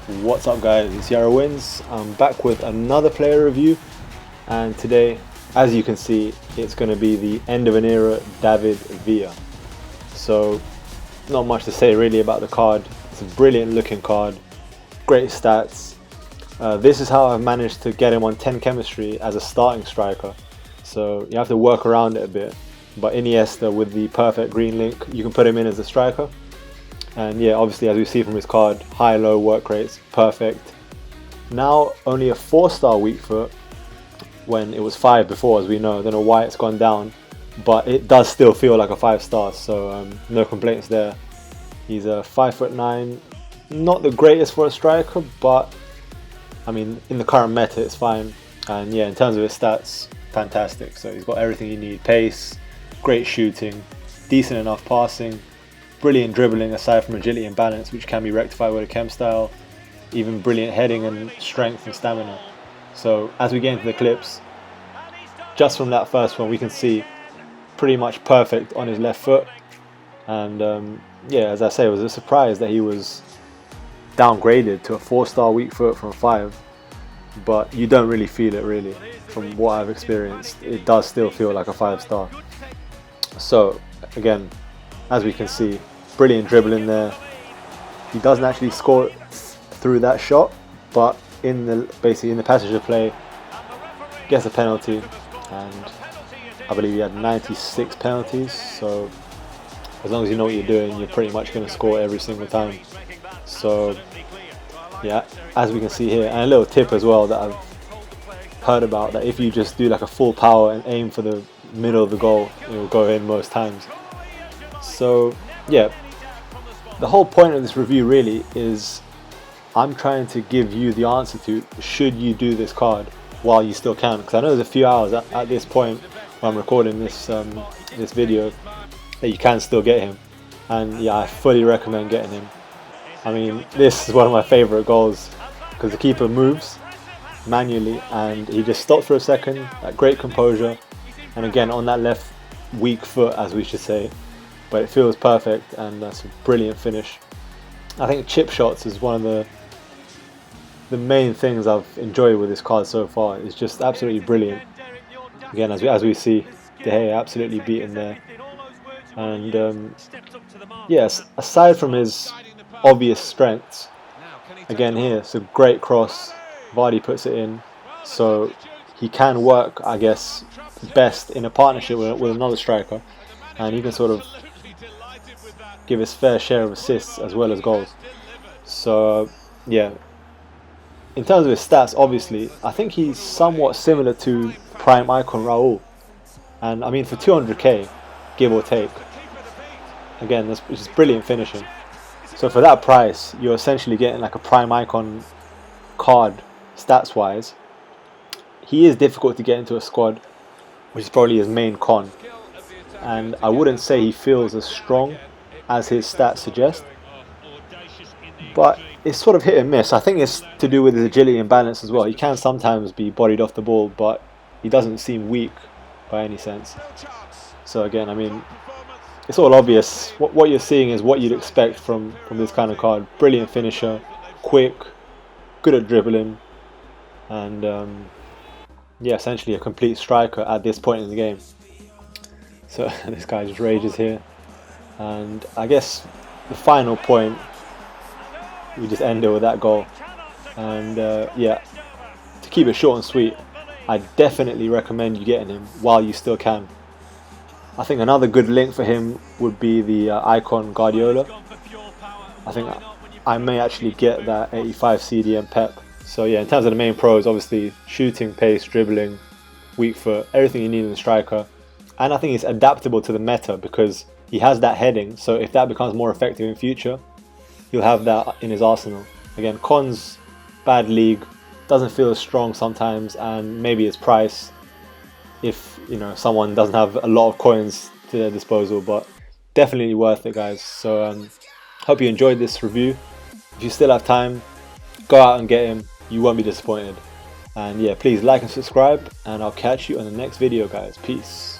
What's up guys, it's Yarrow Wins. I'm back with another player review, and today, as you can see, it's going to be the end of an era David Villa. So not much to say really about the card. It's a brilliant looking card, great stats. This is how I've managed to get him on 10 chemistry as a starting striker, so you have to work around it a bit, but Iniesta with the perfect green link, you can put him in as a striker. And yeah, obviously as we see from his card, high-low work rates, perfect. Now only a 4-star weak foot when it was 5 before, as we know. I don't know why it's gone down, but it does still feel like a 5-star, so no complaints there. He's a 5'9", not the greatest for a striker, but I mean in the current meta it's fine. And yeah, in terms of his stats, fantastic. So he's got everything you need: pace, great shooting, decent enough passing, brilliant dribbling aside from agility and balance, which can be rectified with a chem style, even brilliant heading and strength and stamina. So as we get into the clips, just from that first one we can see pretty much perfect on his left foot. And yeah, as I say, it was a surprise that he was downgraded to a 4-star weak foot from 5, but you don't really feel it really. From what I've experienced, it does still feel like a 5-star. So again, as we can see, brilliant dribbling there. He doesn't actually score through that shot, but basically in the passage of play, gets a penalty, and I believe he had 96 penalties. So as long as you know what you're doing, you're pretty much going to score every single time. So yeah, as we can see here, and a little tip as well that I've heard about, that if you just do like a full power and aim for the middle of the goal, it will go in most times. So yeah, the whole point of this review really is I'm trying to give you the answer to, should you do this card while you still can, because I know there's a few hours at this point when I'm recording this this video that you can still get him, and yeah, I fully recommend getting him. I mean, this is one of my favorite goals because the keeper moves manually and he just stops for a second, that great composure, and again on that left weak foot, as we should say, but it feels perfect, and that's a brilliant finish. I think chip shots is one of the main things I've enjoyed with this card so far. It's just absolutely brilliant. Again, as we see, De Gea absolutely beaten there. And yes, aside from his obvious strengths, again here, it's a great cross. Vardy puts it in, so he can work, I guess, best in a partnership with another striker, and he can sort of give his fair share of assists as well as goals. So yeah, in terms of his stats, obviously I think he's somewhat similar to prime icon Raul, and I mean for 200k give or take, again that's just brilliant finishing. So for that price you're essentially getting like a prime icon card stats wise. He is difficult to get into a squad, which is probably his main con, and I wouldn't say he feels as strong as his stats suggest, but it's sort of hit and miss. I think it's to do with his agility and balance as well. He can sometimes be bodied off the ball, but he doesn't seem weak by any sense. So again, I mean, it's all obvious. What you're seeing is what you'd expect from this kind of card. Brilliant finisher, quick, good at dribbling, and yeah, essentially a complete striker at this point in the game. So this guy just rages here. And I guess the final point, we just end it with that goal. And yeah, to keep it short and sweet, I definitely recommend you getting him while you still can. I think another good link for him would be the icon Guardiola. I think I may actually get that 85 CDM Pep. So yeah, in terms of the main pros, obviously shooting, pace, dribbling, weak foot, everything you need in a striker. And I think it's adaptable to the meta because he has that heading, so if that becomes more effective in future, he'll have that in his arsenal. Again, cons, bad league, doesn't feel as strong sometimes, and maybe its price if you know someone doesn't have a lot of coins to their disposal, but definitely worth it guys. So hope you enjoyed this review. If you still have time, go out and get him, you won't be disappointed. And yeah, please like and subscribe, and I'll catch you on the next video guys. Peace.